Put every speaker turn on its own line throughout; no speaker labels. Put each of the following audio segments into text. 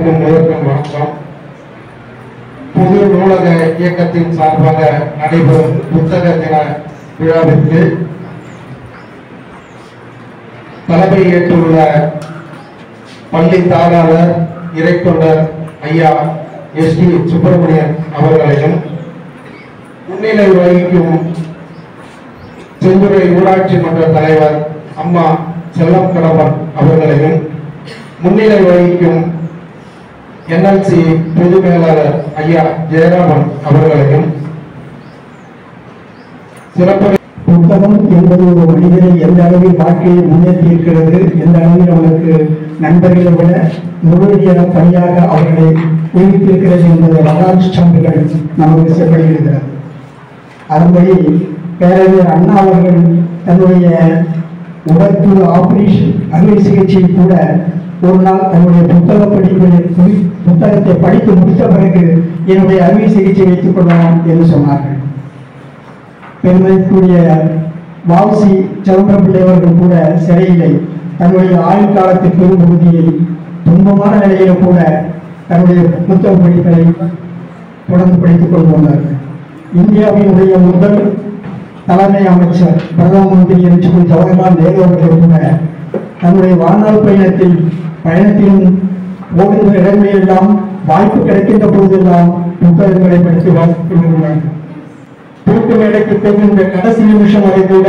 அனைவருக்கும் முதற்கும் வணக்கம். பொது நூலக இயக்கத்தின் சார்பாக நடைபெறும் புத்தக தின விழாவிற்கு தலைமை ஏற்றுள்ள பள்ளி தாளாளர் இறைத்தொண்டர் ஐயா எஸ்.டி. சுப்பிரமணியன் அவர்களையும், முன்னிலை வகிக்கும் செந்துறை ஊராட்சி மன்ற தலைவர் அம்மா செல்லம் கடம்பன் அவர்களையும், முன்னிலை வகிக்கும் NLC பொது மேலாளர் ஐயா ஜெயராமன் அவர்களையும் சிறப்பு.
புத்தகம் என்பது ஒரு மனிதனை எந்த அளவில் வாழ்க்கையை முன்னேற்றி இருக்கிறது, எந்த அளவில் அவருக்கு நண்பர்களை விட முழுமையான பணியாக அவர்களை உயிர்த்திருக்கிறது என்பது வரலாற்று சான்றுகள் நமக்கு செல்லப்படுகிறது. அதன்படி பேரறிஞர் அண்ணா அவர்கள் தன்னுடைய உடற்குழு ஆபரேஷன் அறுவை சிகிச்சை கூட ஒரு நாள் தன்னுடைய புத்தகத்தை படித்து முடித்த பிறகு என்னுடைய அறுவை சிகிச்சை வைத்துக் கொள்ளலாம் என்று சொன்னார்கள். பெருமைக்குரிய வாவுசி சிதம்பரம்பிள்ளை அவர்கள் கூட சிறையிலே தன்னுடைய ஆயுள் காலத்தின் பெரும்பகுதியை துன்பமான நிலையிலும் கூட தன்னுடைய புத்தக படிப்புகளை தொடர்ந்து படித்துக் கொண்டு வந்தார்கள். இந்தியாவினுடைய முதல் தலைமை அமைச்சர் பிரதம மந்திரி என்று ஜவஹர்லால் நேரு அவர்கள் கூட தன்னுடைய வாழ்நாள் பயணத்தின் ஓடுகிற இடங்களிலெல்லாம் வாய்ப்பு கிடைக்கின்ற போதெல்லாம் புத்தகங்களை படித்து வாசித்துள்ளார்கள். தூக்கு மேடைக்கு செல்கின்ற கடைசி நிமிஷம் வரை கூட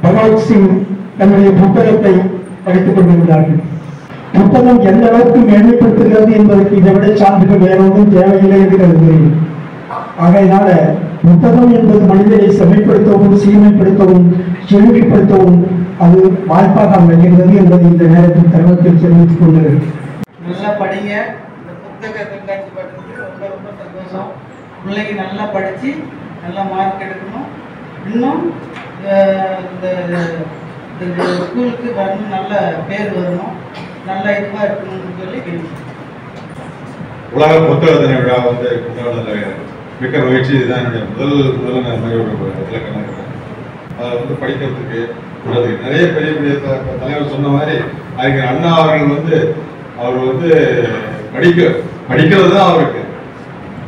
பகவத்சிங் தன்னுடைய புத்தகத்தை படித்துக் கொண்டிருந்தார்கள். புத்தகம் எந்த அளவுக்கு மேன்மைப்படுத்துகிறது என்பதற்கு இதை விட சான்றுகள் வேற ஒன்றும் தேவையில்லை என்று கருதுகிறேன். ஆகையினால புத்தகம் என்பது மனிதனை செம்மைப்படுத்தவும், சீர்மைப்படுத்தவும், செழுமைப்படுத்தவும் அது வாய்ப்பாக அமைகிறது என்பதை இந்த நேரத்தில் தருணத்தில் தெரிவித்துக் கொள்கிறேன்.
நல்லா படிங்க. இந்த புத்தக கண்காட்சி பண்ணுறது ரொம்ப ரொம்ப சந்தோஷம். பிள்ளைங்க நல்லா படித்து நல்லா மார்க் எடுக்கணும். இன்னும் இந்த ஸ்கூலுக்கு வரணும், நல்ல பேர் வரணும், நல்ல இதுவாக இருக்கணும்னு சொல்லி கேள்வி.
உலக புத்தக தின விழா கொண்டாடுறதுல மிக்க மகிழ்ச்சி. இதுதான் என்னுடைய முதல்ல நான் இலக்கணம். அதை படிக்கிறதுக்கு நிறைய பெரிய பெரிய தலைவர் சொன்ன மாதிரி அறிஞர் அண்ணா அவர்கள் அவர் படிக்கிறது தான் அவருக்கு.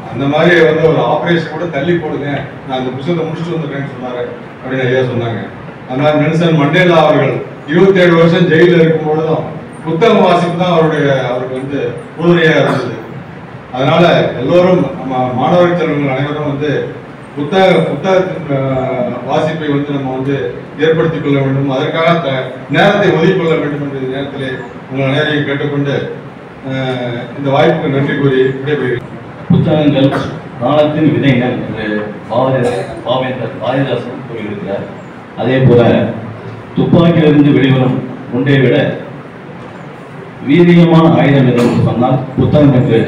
அந்த மாதிரி ஒரு ஆபரேஷன் கூட தள்ளி போடுங்க, நான் அந்த புத்தகத்தை முடிச்சுட்டு வந்துட்டேன்னு சொன்னாரு அப்படின்னு ஐயா சொன்னாங்க. அந்த மாதிரி நெல்சன் மண்டேலா அவர்கள் 27 வருஷம் ஜெயிலில் இருக்கும் பொழுதும் புத்தகம் வாசிப்பு தான் அவருக்கு உறுதுணையாக இருந்தது. அதனால எல்லோரும் நம்ம மாணவ செல்வங்கள் அனைவரும் புத்தகத்தின் வாசிப்பை நம்ம ஏற்படுத்திக் கொள்ள வேண்டும். அதற்காக நேரத்தை ஒதுக்கிக் கொள்ள வேண்டும் என்ற நேரத்திலே உங்கள் அனைவரையும் கேட்டுக்கொண்டு இந்த வாய்ப்புக்கு நன்றி கூறி விடைபெறுகிறேன்.
புத்தகங்கள் காலத்தின் விதைகள் என்று பாரதிதாசன் கூறியிருக்கிறார். அதே போல துப்பாக்கியிலிருந்து வெளிவரும் ஒன்றை விட வீரியமான ஆயுதம் எது என்று சொன்னால் புத்தகம் என்று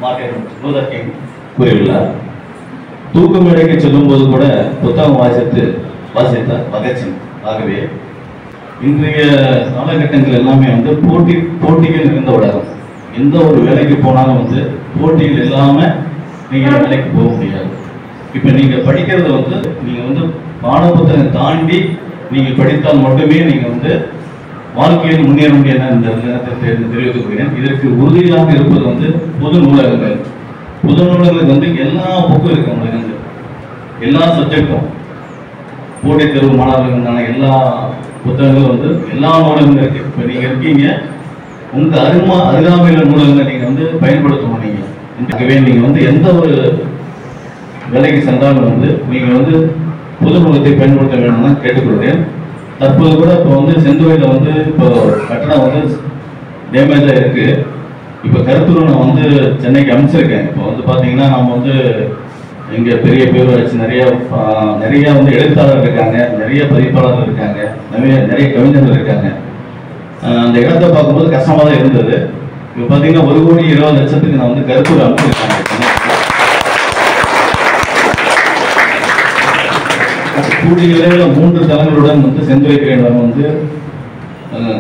மார்ட்டின் லூதர் கிங் கூறியுள்ளார். தூக்கு மேடைக்கு செல்லும் போது கூட புத்தகம் வாசித்தார் பகத்சிங். ஆகவே இன்றைய காலகட்டங்கள் எல்லாமே போட்டிகள் நிறைந்த உலகம். எந்த ஒரு வேலைக்கு போனாலும் போட்டிகள் இல்லாம நீங்க வேலைக்கு போக முடியாது. இப்ப நீங்க படிக்கிறது நீங்க பாட புத்தகம் தாண்டி நீங்க படித்தால் மட்டுமே நீங்க வாழ்க்கையில் முன்னேற முடியாது. இந்த நேரத்தை தெரிவித்துக் கொள்கிறேன். இதற்கு உறுதியாக இருப்பது பொது நூலகங்கள். பொது நூலகங்களுக்கு எல்லா புக்கும் இருக்கு. உங்களுக்கு எல்லா சப்ஜெக்டும் போட்டித் தேர்வு மாணவர்களுக்கான எல்லா புத்தகங்களும் எல்லா நூலகங்களும் இருக்கு. இப்போ நீங்க இருக்கீங்க, உங்க அருகாமையில நூலகங்களை நீங்க பயன்படுத்தணும். நீங்க எந்த ஒரு வேலைக்கு சென்றாலும் நீங்க பொது நூலகத்தை பயன்படுத்த வேணும்னு கேட்டுக்கொள்கிறேன். தற்போது கூட இப்போ செந்துறையில இப்போ கட்டடம் டேமேஜா இருக்கு. இப்போ கருத்தூர் நான் சென்னைக்கு அமைச்சிருக்கேன். இப்போ பாத்தீங்கன்னா நம்ம இங்க பெரிய பேரூராட்சி நிறைய எழுத்தாளர் இருக்காங்க, நிறைய பதிப்பாளர்கள் இருக்காங்க, நிறைய கவிஞர்கள் இருக்காங்க. அந்த இடத்தை பார்க்கும்போது கஷ்டமா தான் இருந்தது. இப்போ பாத்தீங்கன்னா 1,20,00,000 நான் கருத்தூர் அமைச்சிருக்காங்க. கூடிய விரைவில் 3 தளங்களுடன் செந்துறை திரையரங்கம்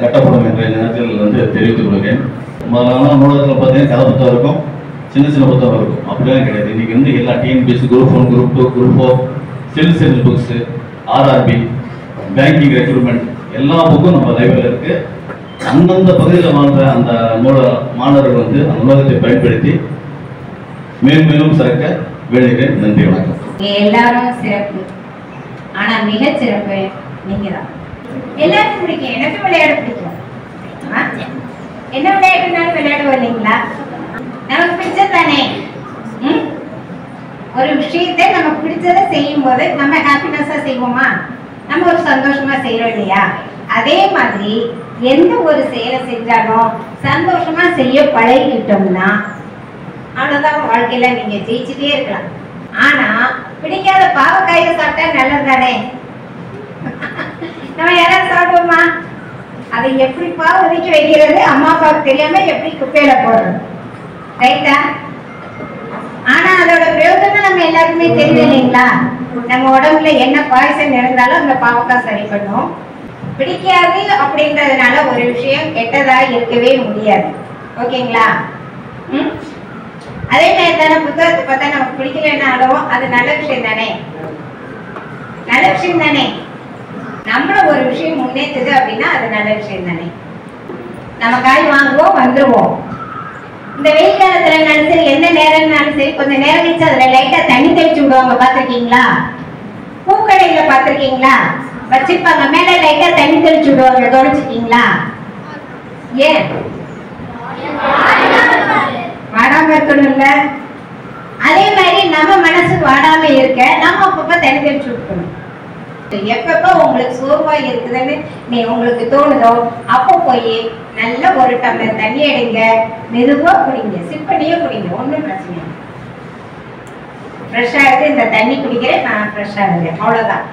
கட்டப்படும் என்ற நேரத்தில் தெரிவித்துக் கொள்கிறேன். முதல்ல நூலகத்தில் பார்த்தீங்கன்னா கதை புத்தகம் இருக்கும், சின்ன புத்தகம் இருக்கும். அப்படிலாம் கிடையாது. இன்னைக்கு எல்லா TNPSC group 1, group 2, group 4, civil service books, RRB, banking recruitment எல்லா புக்கும் நம்ம லைப்ரரியில் இருக்கு. அந்தந்த பகுதியில் வாழ்ற அந்த மாணவர்கள் வந்து அந்த நூலகத்தை பயன்படுத்தி மேலும் சிறக்க வேண்டுகிறேன். நன்றி, வணக்கம்.
எல்லாரும் சிறப்பு, ஆனா மிக சிறப்பு நீங்க தான். எல்லாருக்கும் பிடிக்கும், எனக்கு விளையாட பிடிக்கும். என்ன விளையாடுனாலும் விளையாடுவோம் இல்லைங்களா? நமக்கு பிடிச்சது தானே. ஒரு விஷயத்தை நமக்கு பிடிச்சதை செய்யும் போது நம்ம ஹாப்பினஸா செய்வோமா? நம்ம ஒரு சந்தோஷமா செய்யறோம் இல்லையா? அதே மாதிரி எந்த ஒரு செயலை செஞ்சாலும் சந்தோஷமா செய்ய பழகிக்கிட்டோம்னா அவ்வளவுதான், வாழ்க்கையில நீங்க ஜெயிச்சுட்டே இருக்கலாம். ஆனா பிடிக்காத பாவக்காயை சாப்பிட்டா நல்லது தானே? நம்ம யாராவது சாப்பிடுவோமா? அதை எப்படிப்பா ஒதுக்கி வைக்கிறது, அம்மா அப்பாவுக்கு தெரியாம எப்படி குப்பையில போடுறது, ரைட்டா? ஆனா அதோட பிரயோஜனம் நம்ம எல்லாருக்குமே தெரியும் இல்லைங்களா? நம்ம உடம்புல என்ன பாய்சன் இருந்தாலும் அந்த பாவக்காய் சரி பண்ணும். பிடிக்காது அப்படின்றதுனால ஒரு விஷயம் கெட்டதா இருக்கவே முடியாது. ஓகேங்களா? அதே மாதிரி தானே புத்தகத்தை பார்த்தா நமக்கு பிடிக்கலனாலும் அது நல்ல விஷயம் தானே, நல்ல விஷயம் தானே. நம்மள ஒரு விஷயம் முன்னேற்றுது அப்படின்னா அது நல்ல விஷயம் தானே. நம்ம காய் வாங்குவோம், வந்துருவோம். இந்த வெயில் காலத்துலனாலும் சரி, எந்த நேரம்னாலும் சரி, கொஞ்சம் நேரம் கழிச்சு அதுல லைட்டா தண்ணி தெளிச்சு விடுவாங்க, பாத்திருக்கீங்களா? பூக்கடையில பாத்திருக்கீங்களா? வச்சிருப்பாங்க, மேல லைட்டா தண்ணி தெளிச்சு விடுவாங்க, கவனிச்சிருக்கீங்களா? ஏன் வாடாம இருக்கணும்ல? அதே மாதிரி நம்ம மனசு வாடாம இருக்க நம்ம அப்பப்ப தண்ணி தெளிச்சு விட்டுக்கணும். எப்பப்ப உங்களுக்கு சோர்வா இருக்குதுன்னு உங்களுக்கு தோணுதோ அப்போ போய் நல்ல ஒரு டம்ளர் தண்ணி எடுங்க, மெதுவா குடிங்க, சிப் பண்ணியே குடிங்க, ஒன்றும் பிரச்சனை இல்லை. ஃப்ரெஷ்ஷா இருக்கு, இந்த தண்ணி குடிக்கிறேன், நான் ஃப்ரெஷ்ஷா இருக்கேன், அவ்வளவுதான்.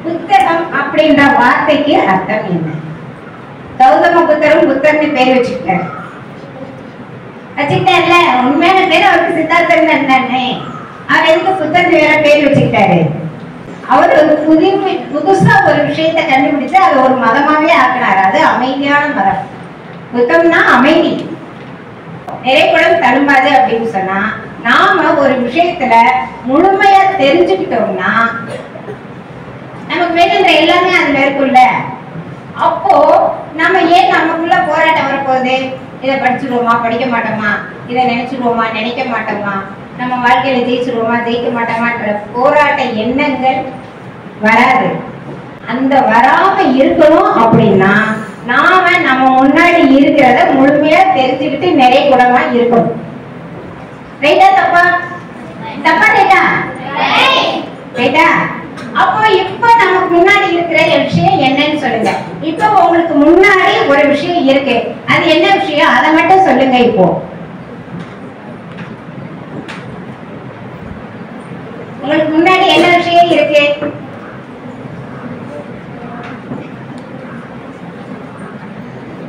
புத்தகம் அப்படின்ற வார்த்தைக்கு அர்த்தம் என்ன? கௌதம புத்தரும் புத்தர்னு பேர் வச்சுக்கிட்டாரு. வச்சுக்கிட்டாருல, உண்மையான பேர் அவருக்கு சித்தார்த்தன் தானே. அவர் எதுக்கு புத்தர் வேற பேர் வச்சுக்கிட்டாரு? அவர் புதுசா ஒரு விஷயத்த கண்டுபிடிச்சு அது ஒரு மதமாவே ஆக்கினாரு. அது அமைதியான மதம். புத்தம்னா அமைதி. நிறைகுடம் தழும்பாது அப்படின்னு சொன்னா நாம ஒரு விஷயத்துல முழுமையா தெரிஞ்சுக்கிட்டோம்னா நமக்கு வேணுன்ற எல்லாமே அதுல இருக்குல்ல. அப்போ நம்ம ஏன் நமக்குள்ள போராட்டம் வரப்போகுது? இதை படிச்சிருவோமா, படிக்க மாட்டோமா, இதை நினைச்சிருவோமா, நினைக்க மாட்டோமா, நம்ம வாழ்க்கையில ஜெயிச்சிருவோமா, ஜெயிக்க மாட்டோமான்ற போராட்ட எண்ணங்கள் வராது. அந்த வராம இருக்கணும் அப்படின்னா நாம நம்ம முன்னாடி இருக்கிறத முழுமையா தெரிஞ்சுக்கிட்டு நிறைய குணமா இருக்கணும். ரைட்டா தப்பா? தப்பா ரைட்டா? ரைட்டா? அப்போ இப்ப நமக்கு முன்னாடி இருக்கிற விஷயம் என்னன்னு சொல்லுங்க. இப்ப உங்களுக்கு முன்னாடி ஒரு விஷயம் இருக்கு, அது என்ன விஷயம்? அதை மட்டும் சொல்லுங்க. இப்போ உங்களுக்கு முன்னாடி என்ன விஷயம் இருக்கு?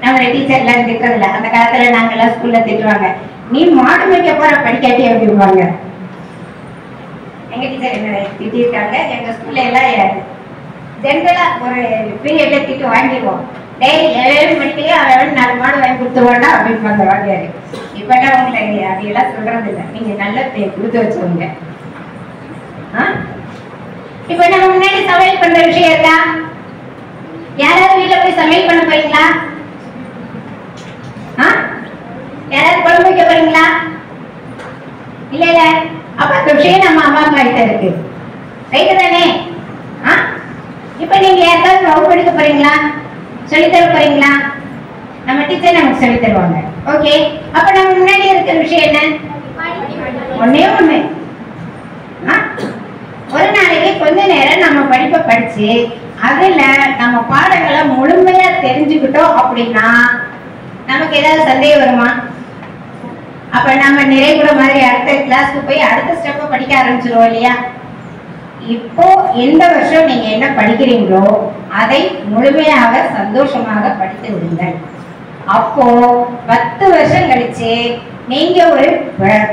நம்ம டீச்சர் எல்லாம் திட்டுறதுல, அந்த காலத்துல நாங்க எல்லாம் ஸ்கூல்ல திட்டுவாங்க, நீ மாடு மேய்க்க போற படிக்காட்டி அப்படிவாங்க. எங்க டீச்சர் என்ன திட்டிருக்காங்க, எங்க ஸ்கூல்ல எல்லாம் ஜென்ரலா ஒரு பீரியட்ல திட்டு வாங்கிடுவோம். டெய்லி 7 மணிக்கு அவன் 4 மாடு வாங்கி கொடுத்துவாண்டா அப்படின்னு வாங்கியாரு. இப்பெல்லாம் உங்களை அப்படியெல்லாம் சொல்றது இல்லை, நீங்க நல்ல பேர் கொடுத்து வச்சுக்கோங்க. இப்ப நம்ம முன்னாடி சமையல் பண்ற விஷயம் இருக்கா? யாராவது வீட்டுல போய் சமையல் பண்ண போறீங்களா? யாராவது குழம்பு வைக்க போறீங்களா? இல்ல இல்ல. அப்ப அந்த விஷயம் நம்ம அம்மா அப்பா கிட்ட இருக்கு, ரைட்டு தானே? இப்ப நீங்க யாராவது வகுப்பு எடுக்க போறீங்களா, சொல்லித்தர போறீங்களா? நம்ம டீச்சர் நமக்கு சொல்லி தருவாங்க. ஓகே, அப்ப நம்ம முன்னாடி இருக்கிற விஷயம் என்ன? ஒன்னே ஒண்ணு. ஒரு நாளைக்கு கொஞ்ச நேரம் நம்ம படிப்பை படிச்சு அதுல நம்ம பாடங்களை முழுமையா தெரிஞ்சுக்கிட்டோம் அப்படின்னா நமக்கு ஏதாவது சந்தேகம் வருமா? அப்ப நம்ம நிறைகுட மாதிரி அடுத்த கிளாஸ்க்கு போய் அடுத்த ஸ்டெப்பை படிக்க ஆரம்பிச்சிருவோம் இல்லையா? இப்போ எந்த வருஷம் நீங்க என்ன படிக்கிறீங்களோ அதை முழுமையாக சந்தோஷமாக படித்து விடுங்கள். அப்போ 10 வருஷம் கழிச்சு நீங்க ஒரு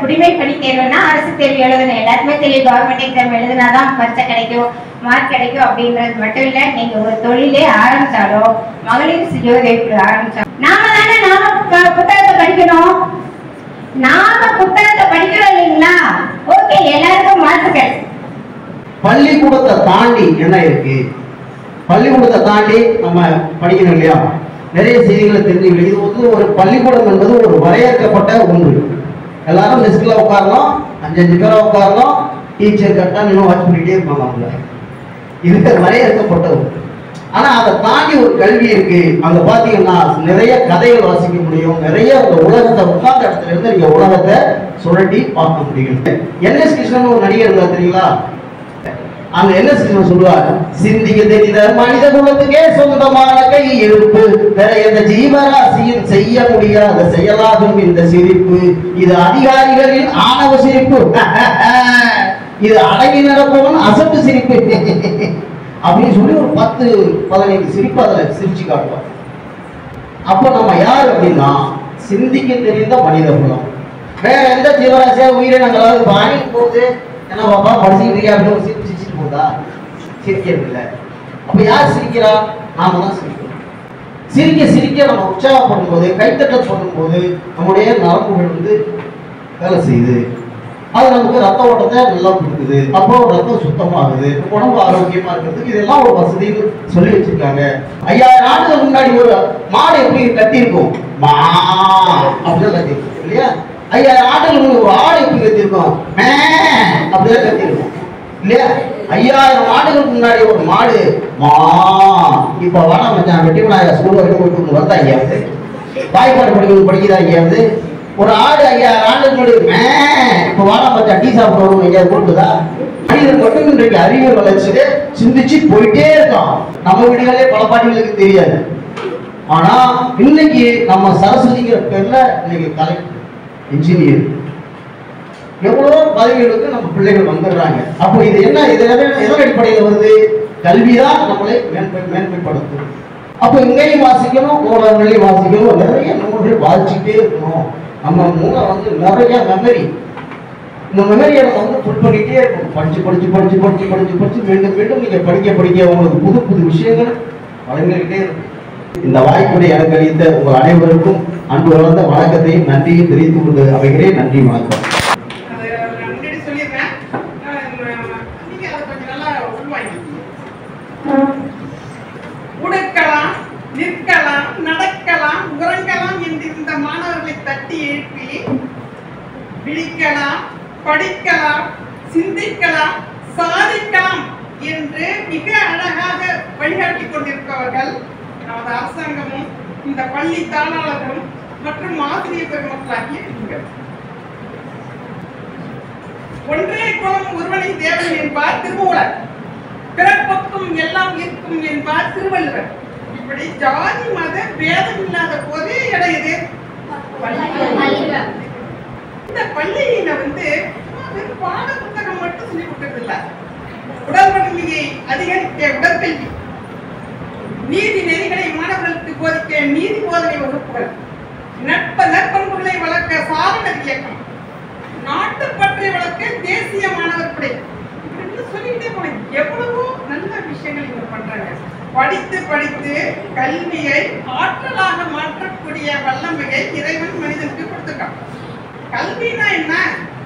குடிமை பணி தேர்வுனா அரசு தேர்வு எழுதணும். எல்லாருக்குமே தெரியும், கவர்மெண்ட் எக்ஸாம் எழுதினாதான் பரிசை கிடைக்கும், மார்க் கிடைக்கும் அப்படின்றது மட்டும் இல்ல. நீங்க ஒரு தொழிலே ஆரம்பிச்சாலும் மகளிர் சுய உதவி ஆரம்பிச்சாலும் நாம புத்தகத்தை படிக்கணும். நாம புத்தகத்தை படிக்கிறோம் இல்லைங்களா? ஓகே, எல்லாருக்கும் வாழ்த்துக்கள்.
பள்ளிக்கூடத்தை தாண்டி என்ன இருக்கு? பள்ளிக்கூடத்தை தாண்டி நம்ம படிக்கணும் இல்லையா? நிறைய செய்திகளை தெரிஞ்சுக்கணும். இது வந்து ஒரு பள்ளிக்கூடம் என்பது ஒரு வரையறுக்கப்பட்ட ஒன்று. எல்லாரும் டெஸ்க்ல உட்காரலாம், 5 பேரா உட்காரலாம், டீச்சர் கரெக்டா இன்னும் வாட்ச் பண்ணிட்டே இருப்பாங்க. அவங்க இது வரையறுக்கப்பட்ட ஒன்று. ஆனா அதை தாண்டி ஒரு கல்வி இருக்கு. அங்க பாத்தீங்கன்னா நிறைய கதைகள் வாசிக்க முடியும், நிறைய உங்க உலகத்தை உட்கார்ந்த இடத்துல இருந்து நீங்க உலகத்தை சுழட்டி பார்க்க முடியும். என்எஸ் கிருஷ்ணன் ஒரு நடிகர் இருந்தார் தெரியுங்களா? அந்த என்எஸ் கிருஷ்ணன் சொல்லுவார், சிந்திக்க தெரிந்த மனித குலத்துக்கே சொந்தமான கை இருப்பு, வேற எந்த ஜீவராசியும் செய்ய முடியாத செயலாகும் இந்த சிரிப்பு, இது அதிகாரிகளின் ஆணவ சிரிப்பு, இது அடங்கி நடப்பவன் அசட்டு சிரிப்பு அப்படின்னு சொல்லி ஒரு 10-15 சிரிப்பு அதுல சிரிச்சு காட்டுவார். அப்போ நம்ம யார் அப்படின்னா சிந்திக்க தெரிந்த மனித குலம். வேற எந்த ஜீவராசியா உயிரினங்களாவது வாங்கி போகுது, என்ன பாப்பா படிச்சுட்டு இருக்கியா அப்படின்னு ஒரு சிரிப்பு சிரிச்சுட்டு போதா? சிரிக்கிறது இல்லை. அப்ப யார் சிரிக்கிறா? நாம தான் சிரிக்கிறோம். சிரிக்க சிரிக்க நம்ம உற்சாகப்படும் போது, கைத்தட்டல் பண்ணும்போது நம்முடைய நரம்புகள் வந்து வேலை செய்யுது. அது நமக்கு ரத்த ஓட்டத்தை நல்லா கொடுக்குது. அப்போ ரத்தம் சுத்தமாகுது, உடம்பு ஆரோக்கியமா இருக்கிறதுக்கு இதெல்லாம் ஒரு வசதின்னு சொல்லி வச்சிருக்காங்க. 5000 ஆண்டுகளுக்கு முன்னாடி ஒரு மாடு எப்படி கட்டி இருக்கும்? மா அப்படிதான் கட்டி இருக்கும் இல்லையா? 5000 ஆண்டுகளுக்கு முன்னாடி ஒரு ஆடு எப்படி கட்டி இருக்கும்? அப்படிதான் கட்டி இருக்கும் இல்லையா? 5000 ஆண்டுகளுக்கு முன்னாடி ஒரு மாடு மா. இப்ப வாடா மச்சான் வெட்டி விநாயகர் ஸ்கூல் வரைக்கும் போயிட்டு வந்தா ஐயாவது வாய்ப்பாடு படிக்கிறதா ஐயாவது ஒரு ஆடு 5000 ஆண்டுக்கு முன்னாடி இப்ப வாடா மச்சான் டீ சாப்பிட்டு வரும் எங்கேயாவது கொடுக்குதா? மனிதன் மட்டும் இன்றைக்கு அறிவியல் வளர்ச்சியில சிந்திச்சு போயிட்டே இருக்கான். நம்ம வீடுகளே பல பாட்டிகளுக்கு தெரியாது. ஆனா இன்னைக்கு நம்ம சரஸ்வதிங்கிற பேர்ல இன்னைக்கு கலெக்டர், இன்ஜினியர், எவ்வளவோ பதவிகளுக்கு நம்ம பிள்ளைகள் வந்துடுறாங்க. அப்போ இது என்ன, இது எதன் அடிப்படையில் வருது? கல்விதான் நம்மளை மேன்மைப்படுத்தும். அப்போ இங்கேயும் வாசிக்கணும், நூலகங்களையும் வாசிக்கணும், நிறைய நூல்கள் வாசிச்சுட்டே இருக்கணும். நம்ம மூளை வந்து நிறைய மெமரி, இந்த மெமரியை நம்ம வந்து புல் பண்ணிட்டே இருக்கணும். படிச்சு படிச்சு படிச்சு படிச்சு படிச்சு படிச்சு மீண்டும் மீண்டும் நீங்க படிக்க படிக்க உங்களுக்கு புது புது விஷயங்கள் வழங்கிக்கிட்டே இருக்கும். இந்த வாய்ப்புரை எனக்கு அளித்த உங்கள் அனைவருக்கும் அன்பு கலந்த வணக்கத்தையும் நன்றியும் தெரிவித்துக் கொண்டு அமைகிறேன். நன்றி, வணக்கம்.
உடுக்கலாம், நிற்கலாம், நடக்கலாம், உறங்கலாம் என்றிருந்த மாணவர்களை தட்டி எழுப்பி விழிக்கலாம், படிக்கலாம், சிந்திக்கலாம், சாதிக்கலாம் என்று மிக அழகாக வழிகாட்டி கொண்டிருப்பவர்கள் நமது அரசாங்கமும் இந்த பள்ளி தாளாளர்களும் மற்றும் ஆசிரியர் பெருமக்களாகிய நீங்கள். ஒன்றே குலம் ஒருவனை தேவன் என்பார் திருமூலர், பிறப்புக்கும் எல்லாம் இருக்கும் என்பார் திருவள்ளுவர். இப்படி ஜாதி மத பேதம் இல்லாத போதே இடம் இது இந்த பள்ளியில வந்து பாட புத்தகம் மட்டும் சொல்லி கொடுக்கறது இல்ல, உடல் வலிமையை அதிகரிக்க உடற்கல்வி, நீதி நெறிகளை மாணவர்களுக்கு போதிக்க நீதி போதனை வகுப்புகள், நற்பண்புகளை வளர்க்க சாரணர் இயக்கம், நாட்டுப்பற்றை வளர்க்க தேசிய மாணவர் படை, சொல்லிட்டே போன எவ்வளவோ நல்ல விஷயங்கள் இங்க பண்றாங்க. படித்து படித்து கல்வியை ஆற்றலாக மாற்றக்கூடிய வல்லமையை இறைவன் மனிதனுக்கு கொடுத்துருக்கான். கல்வினா என்ன?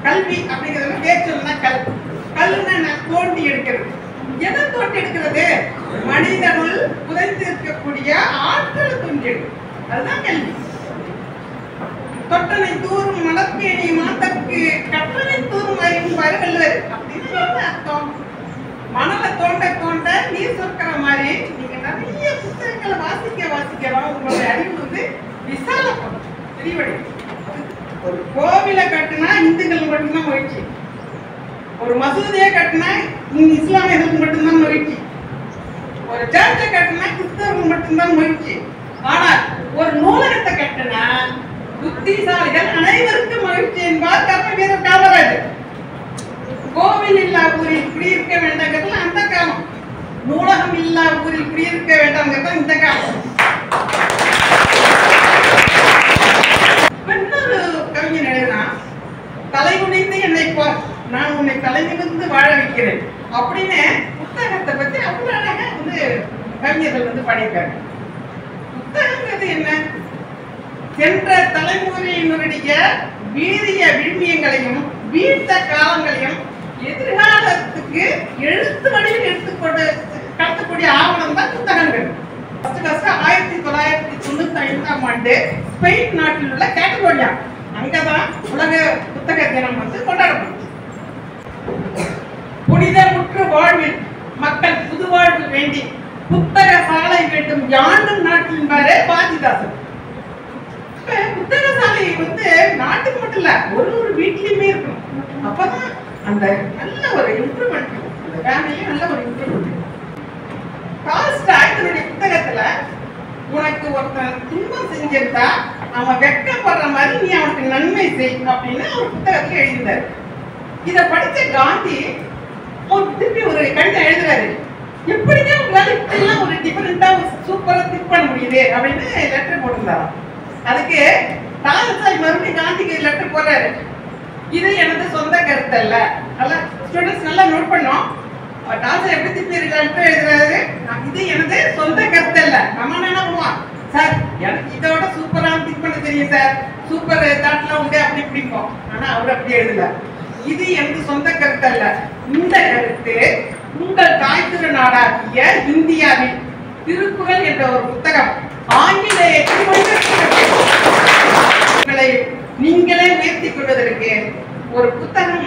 கல்வி அப்படிங்கிறது பேர் சொல்லுனா கல், கல்னா தோண்டி எடுக்கிறது. எதை தோண்டி எடுக்கிறது? மனிதனுள் புதைந்து இருக்கக்கூடிய ஆற்றலை தோண்டி எடுக்கிறது, அதுதான் கல்வி. தொட்டனை தூரும் மலர்கேணி மாந்தற்கு கற்றனை தூரும் அறிவும் வரவல்லர் அப்படின்னு அர்த்தம். மணலை தோண்ட தோண்ட நீர் சொற்கிற மாதிரி நீங்க நிறைய புத்தகங்களை வாசிக்கலாம். உங்களுடைய அறிவு வந்து விசாலப்படும், விரிவடையும். ஒரு கோவிலை கட்டினா இந்துக்கள் மட்டும்தான் மகிழ்ச்சி, ஒரு மசூதியை கட்டினா இஸ்லாமியர்களுக்கு மட்டும்தான் மகிழ்ச்சி, ஒரு சர்ச்சை கட்டினா கிறிஸ்தவர்கள் மட்டும்தான் மகிழ்ச்சி. ஆனால் ஒரு நூலகத்தை கட்டினா புத்திசாலிகள் அனைவருக்கும் மகிழ்ச்சி என்பார் கர்மவீரர் காமராஜர். கோவில் இல்லா ஊரில் குடியிருக்க வேண்டாங்கிறது அந்த காலம், நூலகம் இல்லா ஊரில் குடியிருக்க வேண்டாங்கிறது இந்த காலம். இன்னொரு கவிஞர் எழுதினா, தலை குனிந்து என்னை பார், நான் உன்னை தலை நிமிர்ந்து வாழ வைக்கிறேன் அப்படின்னு புத்தகத்தை பத்தி அவ்வளவு அழகா வந்து கவிஞர்கள் வந்து பாடியிருக்காங்க. புத்தகங்கிறது என்ன? சென்ற தலைமுறையினருடைய வீரிய விழுமியங்களையும் வீழ்த்த காலங்களையும் எதிர்காலத்துக்கு எழுத்து வடிவில் எடுத்துக்கொண்டு கடத்தக்கூடிய ஆவணம் தான் புத்தகங்கள். 1995ஆம் ஆண்டு ஸ்பெயின் நாட்டில் உள்ள கேட்டலோனியா அங்கதான் உலக புத்தக தினம் வந்து கொண்டாடப்படுது. புனிதமுற்று வாழ்வில் மக்கள் புது வாழ்வு வேண்டி புத்தக சாலை வேண்டும் யாண்டும் நாட்டின் பாரு பாரதிதாசன். புத்தக சாலை வந்து நாட்டுக்கு மட்டும் இல்ல, ஒரு வீட்லயுமே இருக்கணும். அப்பதான் அந்த நல்ல ஒரு இம்ப்ரூவ்மெண்ட் இருக்கும், அந்த ஃபேமிலியும் நல்ல ஒரு இம்ப்ரூவ்மெண்ட். டால்ஸ்டாய் தன்னுடைய புத்தகத்துல உனக்கு ஒருத்தன் துன்பம் செஞ்சிருந்தா அவன் வெட்கப்படுற மாதிரி நீ அவனுக்கு நன்மை செய் அப்படின்னு ஒரு புத்தகத்துல எழுதினார். இத படிச்ச காந்தி திருப்பி ஒரு கடிதம் எழுதுறாரு. எப்படிங்க உங்களால இப்படிலாம் ஒரு டிஃபரெண்டா சூப்பரா திங்க் பண்ண முடியுது அப்படின்னு லெட்டர் போட்டிருந்தாராம். அதுக்கு டால்ஸ்டாய் மறுபடியும் காந்திக்கு லெட்டர் போடுறாரு. இது எனது சொந்த கருத்து அல்ல. நல்லா ஸ்டூடெண்ட்ஸ் நல்லா நோட் பண்ணோம். டால்ஸ்டாய் எப்படி திருப்பி லெட்டர் எழுதுறாரு, இது எனது சொந்த கருத்து அல்ல. நம்ம என்ன பண்ணுவோம், சார் எனக்கு இதோட சூப்பரா திங்க் பண்ண தெரியும் சார், சூப்பர் தாட்லாம் உண்டு அப்படி பிடிப்போம். ஆனா அவர் அப்படி எழுதல. இது எனது சொந்த கருத்து அல்ல, இந்த கருத்து உங்கள் தாய்த்திரு நாடாகிய இந்தியாவில் திருக்குறள் என்ற ஒரு புத்தகம் ஆங்கிலேயத்தில் நீங்களே உயர்த்திக் கொள்வதற்கு ஒரு புத்தகம்